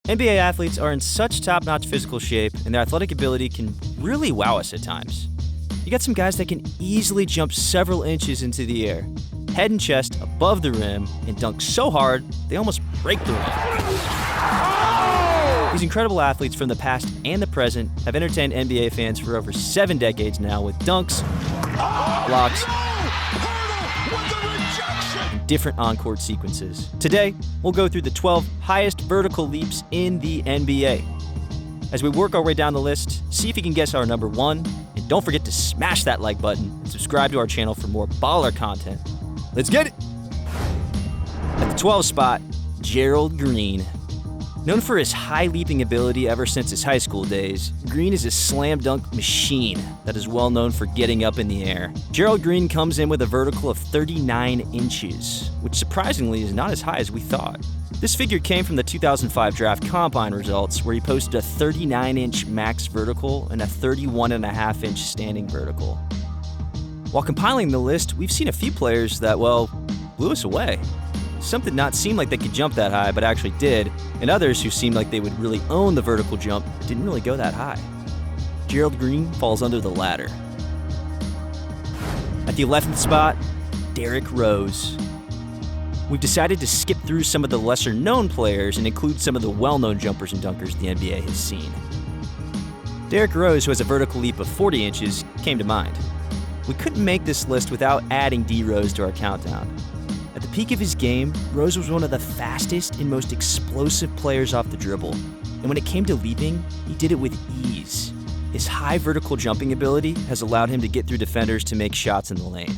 NBA athletes are in such top-notch physical shape, and their athletic ability can really wow us at times. You got some guys that can easily jump several inches into the air, head and chest above the rim, and dunk so hard they almost break the rim. These incredible athletes from the past and the present have entertained NBA fans for over 7 decades now with dunks, blocks, and different on-court sequences. Today, we'll go through the 12 highest vertical leaps in the NBA. As we work our way down the list, see if you can guess our number 1, and don't forget to smash that like button and subscribe to our channel for more baller content. Let's get it! At the 12th spot, Gerald Green. Known for his high leaping ability ever since his high school days, Green is a slam dunk machine that is well known for getting up in the air. Gerald Green comes in with a vertical of 39 inches, which surprisingly is not as high as we thought. This figure came from the 2005 draft combine results, where he posted a 39-inch max vertical and a 31.5-inch standing vertical. While compiling the list, we've seen a few players that, well, blew us away. Some did not seem like they could jump that high, but actually did, and others who seemed like they would really own the vertical jump didn't really go that high. Gerald Green falls under the latter. At the 11th spot, Derrick Rose. We've decided to skip through some of the lesser-known players and include some of the well-known jumpers and dunkers the NBA has seen. Derrick Rose, who has a vertical leap of 40 inches, came to mind. We couldn't make this list without adding D-Rose to our countdown. At the peak of his game, Rose was one of the fastest and most explosive players off the dribble, and when it came to leaping, he did it with ease. His high vertical jumping ability has allowed him to get through defenders to make shots in the lane.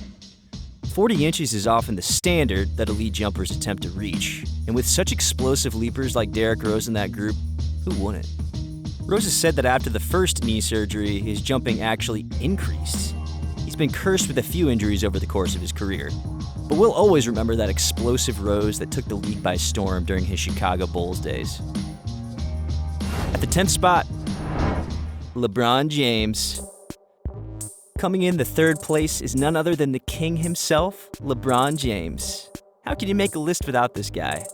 40 inches is often the standard that elite jumpers attempt to reach, and with such explosive leapers like Derrick Rose in that group, who wouldn't? Rose has said that after the first knee surgery, his jumping actually increased. He's been cursed with a few injuries over the course of his career, but we'll always remember that explosive Rose that took the league by storm during his Chicago Bulls days. At the 10th spot, LeBron James. Coming in the 3rd place is none other than the king himself, LeBron James. How can you make a list without this guy?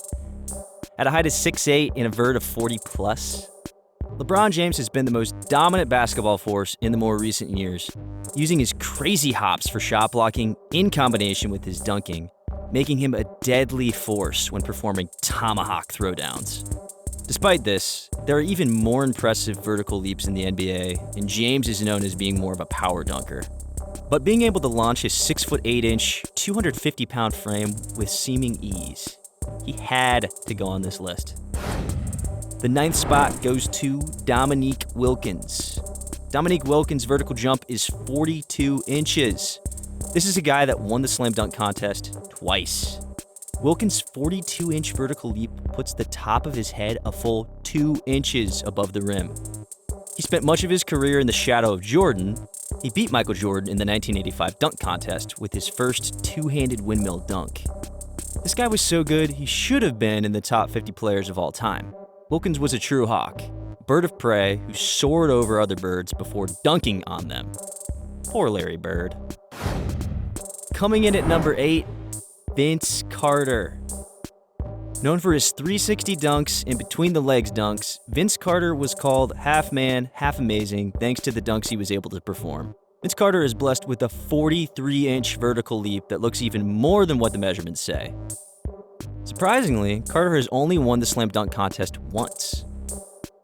At a height of 6'8" and a vert of 40+, LeBron James has been the most dominant basketball force in the more recent years, using his crazy hops for shot blocking in combination with his dunking, making him a deadly force when performing tomahawk throwdowns. Despite this, there are even more impressive vertical leaps in the NBA, and James is known as being more of a power dunker. But being able to launch his 6'8", 250-pound frame with seeming ease, he had to go on this list. The 9th spot goes to Dominique Wilkins. Dominique Wilkins' vertical jump is 42 inches. This is a guy that won the slam dunk contest twice. Wilkins' 42-inch vertical leap puts the top of his head a full 2 inches above the rim. He spent much of his career in the shadow of Jordan. He beat Michael Jordan in the 1985 dunk contest with his first two-handed windmill dunk. This guy was so good, he should have been in the top 50 players of all time. Wilkins was a true hawk, a bird of prey who soared over other birds before dunking on them. Poor Larry Bird. Coming in at number 8, Vince Carter. Known for his 360 dunks and between-the-legs dunks, Vince Carter was called half man, half amazing thanks to the dunks he was able to perform. Vince Carter is blessed with a 43-inch vertical leap that looks even more than what the measurements say. Surprisingly, Carter has only won the slam dunk contest once.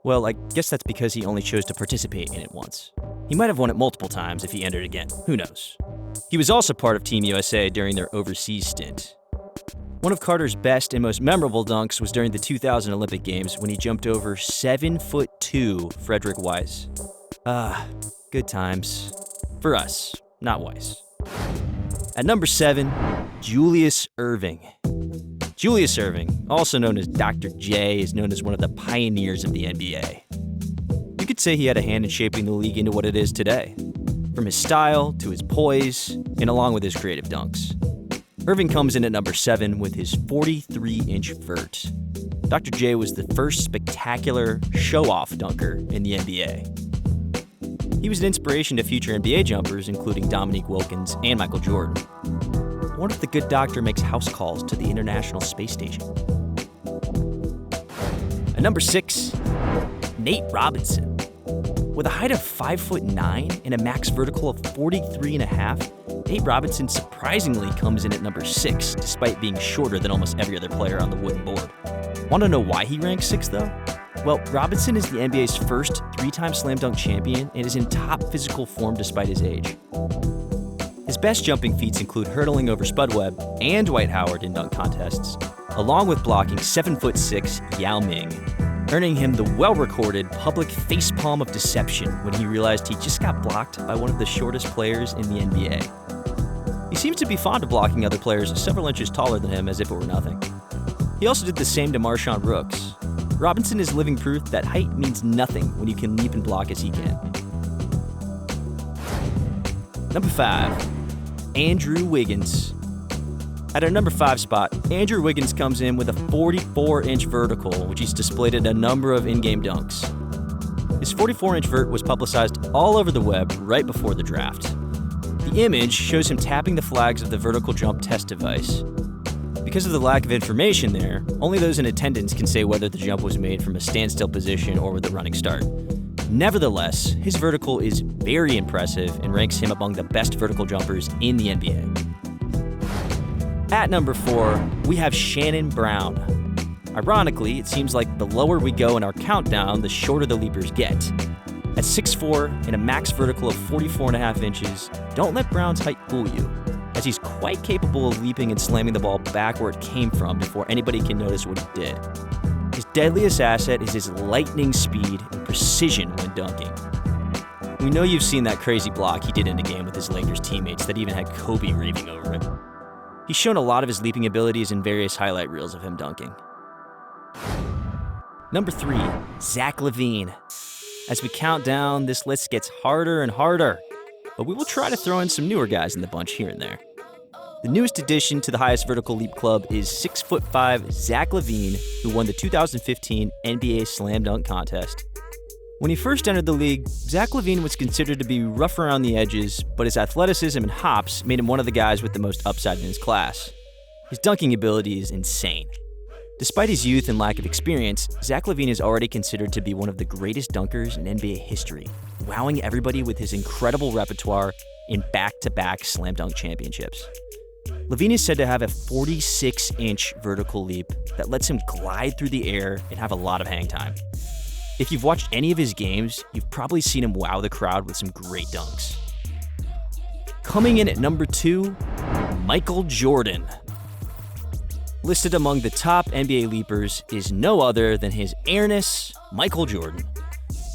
Well, I guess that's because he only chose to participate in it once. He might have won it multiple times if he entered again, who knows. He was also part of Team USA during their overseas stint. One of Carter's best and most memorable dunks was during the 2000 Olympic Games when he jumped over 7'2" Frederick Weiss. Good times. For us, not Weiss. At number 7, Julius Erving. Julius Erving, also known as Dr. J, is known as one of the pioneers of the NBA. You could say he had a hand in shaping the league into what it is today, from his style to his poise, and along with his creative dunks. Erving comes in at number 7 with his 43-inch vert. Dr. J was the first spectacular show-off dunker in the NBA. He was an inspiration to future NBA jumpers, including Dominique Wilkins and Michael Jordan. What if the good doctor makes house calls to the International Space Station? At number 6, Nate Robinson. With a height of 5'9" and a max vertical of 43.5, Nate Robinson surprisingly comes in at number 6, despite being shorter than almost every other player on the wooden board. Want to know why he ranks 6th though? Well, Robinson is the NBA's first 3-time slam dunk champion and is in top physical form despite his age. His best jumping feats include hurdling over Spud Webb and Dwight Howard in dunk contests, along with blocking 7'6" Yao Ming, earning him the well-recorded public facepalm of deception when he realized he just got blocked by one of the shortest players in the NBA. He seems to be fond of blocking other players several inches taller than him as if it were nothing. He also did the same to Marshawn Brooks. Robinson is living proof that height means nothing when you can leap and block as he can. Number 5, Andrew Wiggins. At our number 5 spot, Andrew Wiggins comes in with a 44-inch vertical, which he's displayed at a number of in-game dunks. His 44-inch vert was publicized all over the web right before the draft. The image shows him tapping the flags of the vertical jump test device. Because of the lack of information there, only those in attendance can say whether the jump was made from a standstill position or with a running start. Nevertheless, his vertical is very impressive and ranks him among the best vertical jumpers in the NBA. At number 4, we have Shannon Brown. Ironically, it seems like the lower we go in our countdown, the shorter the leapers get. At 6'4" and a max vertical of 44.5 inches, don't let Brown's height fool you, as he's quite capable of leaping and slamming the ball back where it came from before anybody can notice what he did. His deadliest asset is his lightning speed and precision when dunking. We know you've seen that crazy block he did in a game with his Lakers teammates that even had Kobe raving over it. He's shown a lot of his leaping abilities in various highlight reels of him dunking. Number 3, Zach Levine. As we count down, this list gets harder and harder, but we will try to throw in some newer guys in the bunch here and there. The newest addition to the highest vertical leap club is 6'5" Zach Levine, who won the 2015 NBA Slam Dunk Contest. When he first entered the league, Zach Levine was considered to be rough around the edges, but his athleticism and hops made him one of the guys with the most upside in his class. His dunking ability is insane. Despite his youth and lack of experience, Zach Levine is already considered to be one of the greatest dunkers in NBA history, wowing everybody with his incredible repertoire in back-to-back slam dunk championships. Levine is said to have a 46-inch vertical leap that lets him glide through the air and have a lot of hang time. If you've watched any of his games, you've probably seen him wow the crowd with some great dunks. Coming in at number 2, Michael Jordan. Listed among the top NBA leapers is no other than his airness, Michael Jordan.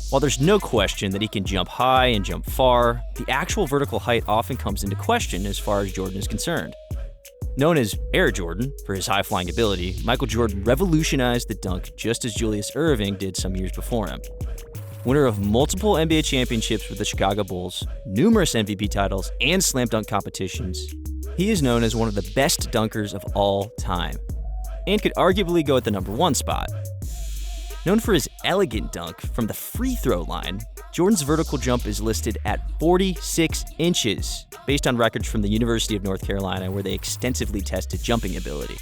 While there's no question that he can jump high and jump far, the actual vertical height often comes into question as far as Jordan is concerned. Known as Air Jordan for his high-flying ability, Michael Jordan revolutionized the dunk just as Julius Erving did some years before him. Winner of multiple NBA championships with the Chicago Bulls, numerous MVP titles, and slam dunk competitions, he is known as one of the best dunkers of all time, and could arguably go at the number 1 spot. Known for his elegant dunk from the free throw line, Jordan's vertical jump is listed at 46 inches, based on records from the University of North Carolina where they extensively tested jumping ability.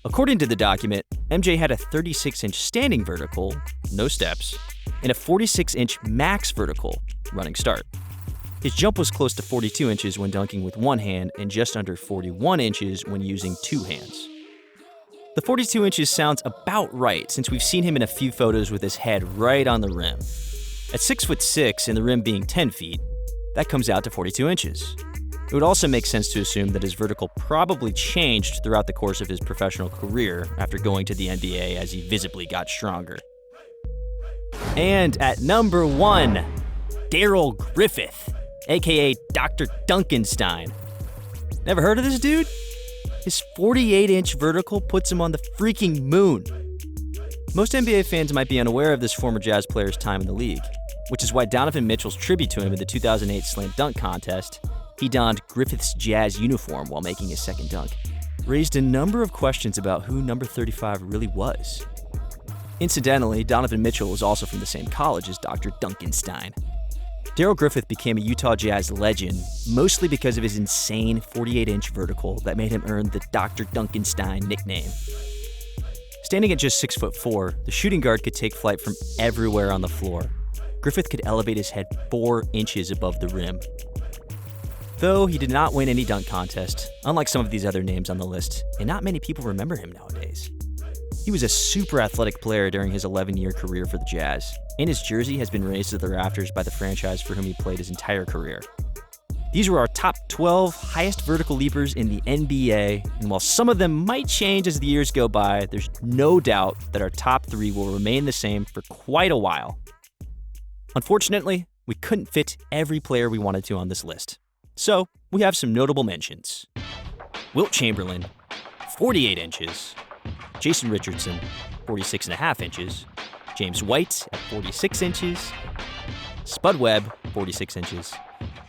According to the document, MJ had a 36-inch standing vertical, no steps, and a 46-inch max vertical, running start. His jump was close to 42 inches when dunking with one hand and just under 41 inches when using 2 hands. The 42 inches sounds about right since we've seen him in a few photos with his head right on the rim. At 6'6" and the rim being 10 feet, that comes out to 42 inches. It would also make sense to assume that his vertical probably changed throughout the course of his professional career after going to the NBA as he visibly got stronger. And at number 1, Darrell Griffith, aka Dr. Dunkenstein. Never heard of this dude? His 48-inch vertical puts him on the freaking moon. Most NBA fans might be unaware of this former Jazz player's time in the league, which is why Donovan Mitchell's tribute to him in the 2008 Slam Dunk Contest, he donned Griffith's Jazz uniform while making his second dunk, raised a number of questions about who number 35 really was. Incidentally, Donovan Mitchell was also from the same college as Dr. Dunkenstein. Darrell Griffith became a Utah Jazz legend, mostly because of his insane 48-inch vertical that made him earn the Dr. Dunkenstein nickname. Standing at just 6'4", the shooting guard could take flight from everywhere on the floor. Griffith could elevate his head 4 inches above the rim. Though he did not win any dunk contest, unlike some of these other names on the list, and not many people remember him nowadays. He was a super athletic player during his 11-year career for the Jazz, and his jersey has been raised to the rafters by the franchise for whom he played his entire career. These were our top 12 highest vertical leapers in the NBA, and while some of them might change as the years go by, there's no doubt that our top 3 will remain the same for quite a while. Unfortunately, we couldn't fit every player we wanted to on this list. So, we have some notable mentions. Wilt Chamberlain, 48 inches. Jason Richardson, 46.5 inches. James White at 46 inches. Spud Webb, 46 inches.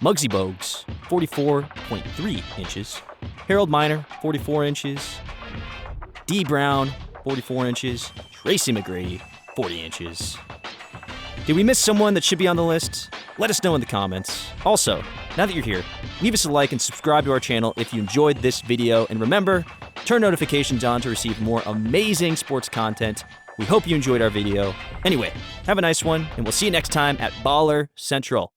Muggsy Bogues, 44.3 inches. Harold Miner, 44 inches. D. Brown, 44 inches. Tracy McGrady, 40 inches. Did we miss someone that should be on the list? Let us know in the comments. Also, now that you're here, leave us a like and subscribe to our channel if you enjoyed this video. And remember, turn notifications on to receive more amazing sports content. We hope you enjoyed our video. Anyway, have a nice one, and we'll see you next time at Baller Central.